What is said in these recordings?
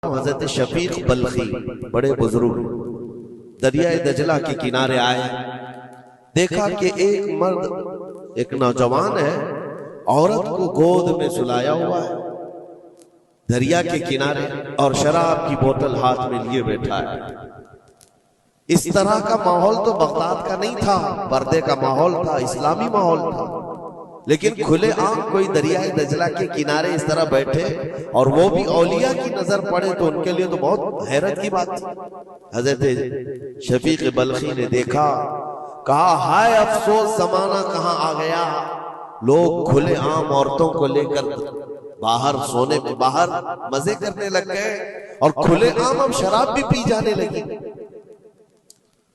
हजरत शफीक बल्खी बड़े बुजुर्ग दरिया दजला के किनारे आए, देखा कि एक मर्द एक नौजवान है औरत को गोद में सुलाया हुआ है दरिया के किनारे और शराब की बोतल हाथ में लिए बैठा है। इस तरह का माहौल तो बगदाद का नहीं था, पर्दे का माहौल था, इस्लामी माहौल था, लेकिन खुले आम कोई दरिया दजला के किनारे इस तरह बैठे और वो भी औलिया की नजर पड़े तो उनके लिए तो बहुत हैरत की बात थी। हजरत शफीक बल्खी ने देखा, कहा हाय अफसोस जमाना कहाँ आ गया, लोग खुले आम औरतों को लेकर बाहर सोने में बाहर मजे करने लग गए और खुले आम अब शराब भी पी जाने लगी,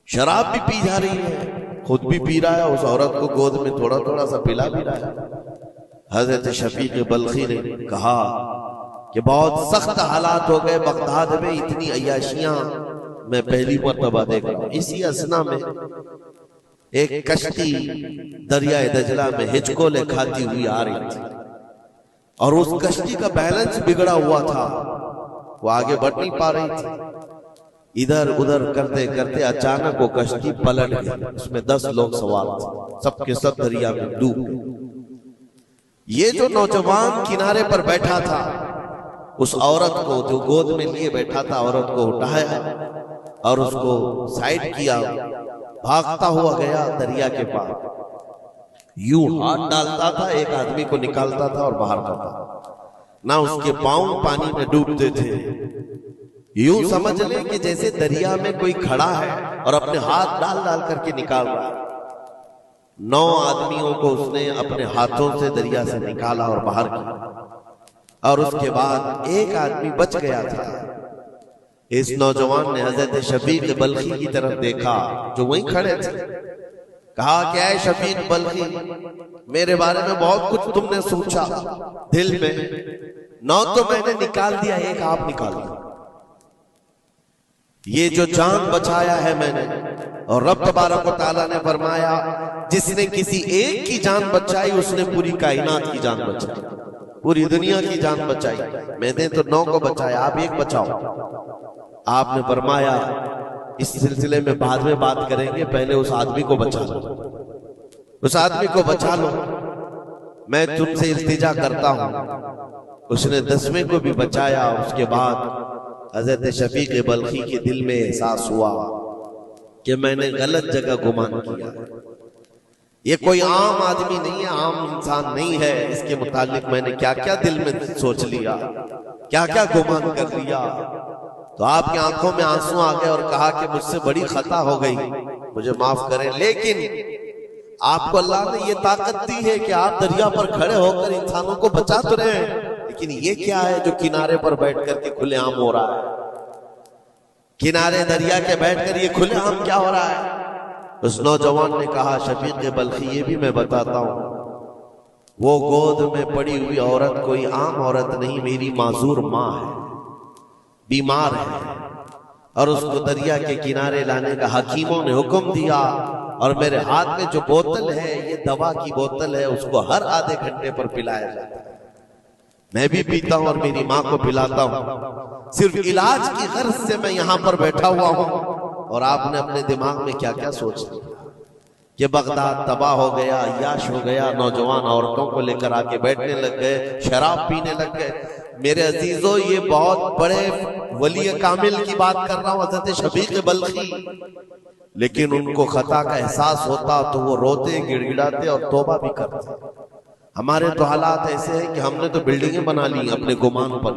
शराब भी पी जा रही है, खुद भी पी रहा है, उस औरत को गोद में थोड़ा थोड़ा सा पिला भी रहा है। हजरत शफीक बल्खी ने कहा कि बहुत सख्त हालात हो गए बगदाद में, इतनी अय्याशियां मैं पहली मर्तबा देख रहा हूं। इसी असना में एक कश्ती दरिया दजला में हिचकोले खाती हुई आ रही थी और उस कश्ती का बैलेंस बिगड़ा हुआ था, वो आगे बढ़ नहीं पा रही थी। इधर उधर करते करते अचानक वो कश्ती पलट गई, उसमें 10 लोग सवार थे, सबके सब दरिया में डूब गए। ये जो नौजवान किनारे पर बैठा था उस औरत को जो गोद में लिए बैठा था, औरत को उठाया और उसको साइड किया, भागता हुआ गया दरिया के पार, यूं हाथ डालता था, एक आदमी को निकालता था और बाहर करता ना, उसके पांव पानी में डूबते थे। यूं समझ ले कि जैसे दरिया में कोई खड़ा है और अपने हाथ डाल डाल करके निकाल रहा है। 9 आदमियों को उसने अपने हाथों से दरिया से निकाला और बाहर किया और उसके बाद एक आदमी बच गया था। इस नौजवान ने हजरत शफीक बल्खी की तरफ देखा जो वहीं खड़े थे, कहा क्या है शफीक बल्खी, मेरे बारे में बहुत कुछ तुमने सोचा दिल में, 9 तो मैंने निकाल दिया, एक आप निकाल दिया, ये जो जान बचाया है मैंने, और रब तबारक व तआला ने फरमाया जिसने किसी एक की जान बचाई उसने पूरी कायनात की जान बचाई, पूरी दुनिया की जान बचाई। मैंने तो 9 को बचाया, आप एक बचाओ। आपने फरमाया इस सिलसिले में बाद में बात करेंगे, पहले उस आदमी को बचा लो, उस आदमी को बचा लो, मैं तुमसे इल्तिजा करता हूं। उसने 10वें को भी बचाया। उसके बाद हजरत शफीक बल्खी के दिल में एहसास हुआ कि मैंने गलत जगह गुमान किया, ये कोई आम आदमी नहीं है, आम इंसान नहीं है, इसके मुतालिक मैंने क्या क्या दिल में सोच लिया, क्या क्या गुमान कर लिया। तो आपकी आंखों में आंसू आ गए और कहा कि मुझसे बड़ी खता हो गई, मुझे माफ करें, लेकिन आपको अल्लाह ने ये ताकत दी है कि आप दरिया पर खड़े होकर इंसानों को बचा तो रहे हैं, लेकिन ये क्या है जो किनारे पर बैठ करके खुलेआम हो रहा है, किनारे दरिया के बैठकर ये खुलेआम क्या हो रहा है। उस नौजवान ने कहा शफीक बल्खी ये भी मैं बताता हूं, वो गोद में पड़ी हुई औरत कोई आम औरत नहीं, मेरी माजूर माँ है, बीमार है, और उसको दरिया के किनारे लाने का हकीमों ने हुक्म दिया, और मेरे हाथ में जो बोतल है ये दवा की बोतल है, उसको हर आधे घंटे पर पिलाया जाता है, मैं भी पीता हूं और मेरी माँ को पिलाता हूं, सिर्फ इलाज की गर्ज से मैं यहां पर बैठा हुआ हूं। और आपने अपने दिमाग में क्या क्या सोच लिया कि बगदाद तबाह हो गया, अय्याश हो गया, नौजवान औरतों को लेकर आके बैठने लग गए, शराब पीने लग गए। मेरे अजीजों ये बहुत बड़े वली कामिल की बात कर रहा हूं, हजरत शफीक बल्खी, लेकिन उनको खता का एहसास होता तो वो रोते, गिड़गिड़ाते और तौबा भी करते। हमारे तो हालात ऐसे हैं कि हमने तो बिल्डिंगें बना ली अपने गुमान पर,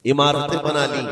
इमारतें बना ली,